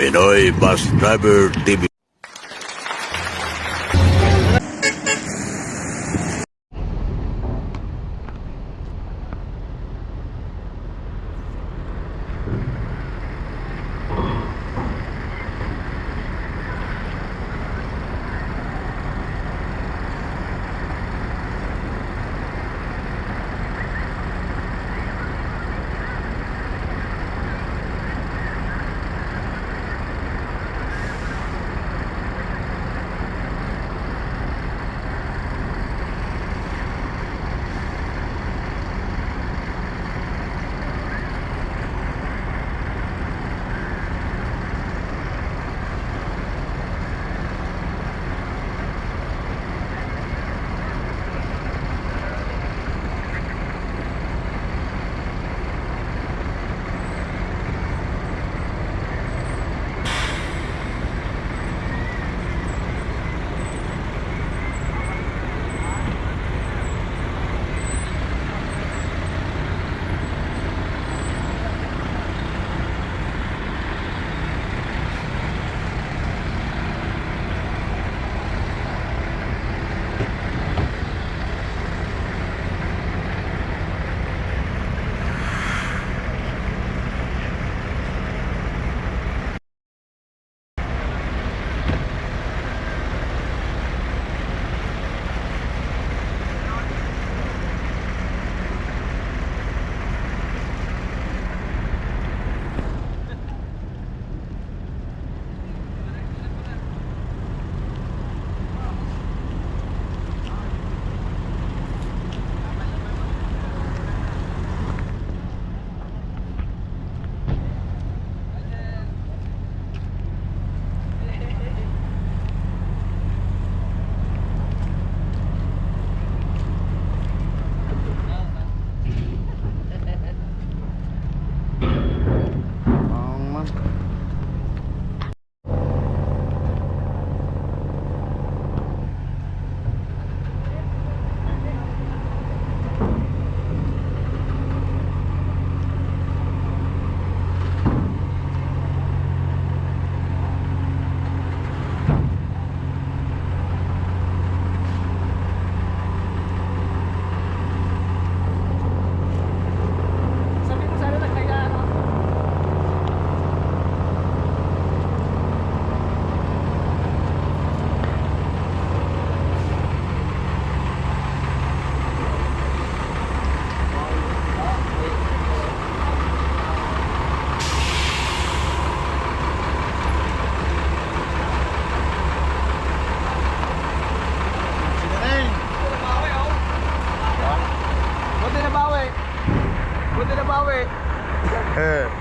Pinoy Bus Driver TV.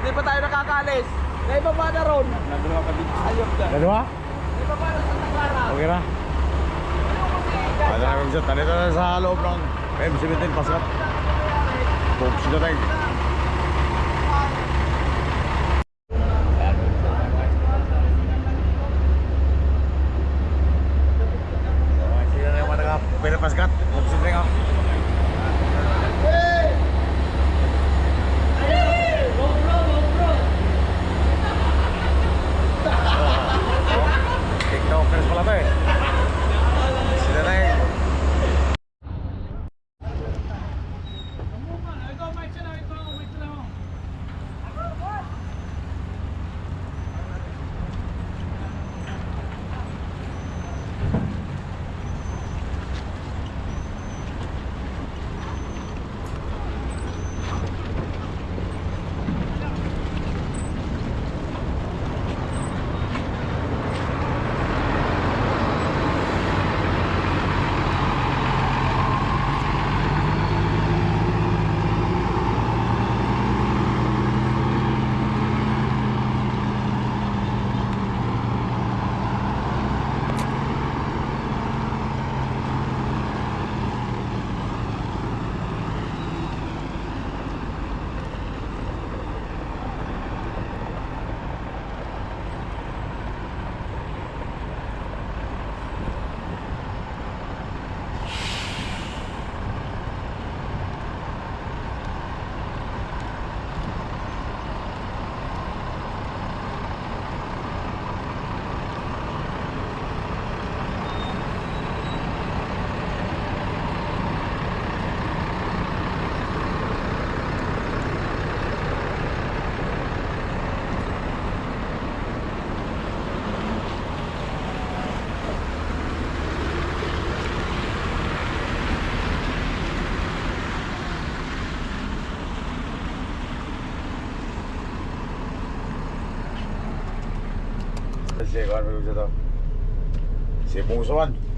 Hindi pa tayo nakakalis. Naibaba na ron. Nagdalawa pa dito. Ayop na. Dalawa? Naibaba na sa Takara. Okay na. Ada na kami dyan. Tanito na sa loob ng M17 Paskat. Focus na tayo. Sila na yung mga naka-pera Paskat. Focus na tayo. TikTokers pala to eh. Sila na eh. Ito, Mike, siya na ito. Si Kuan, may gusto to. Si Pungsuan.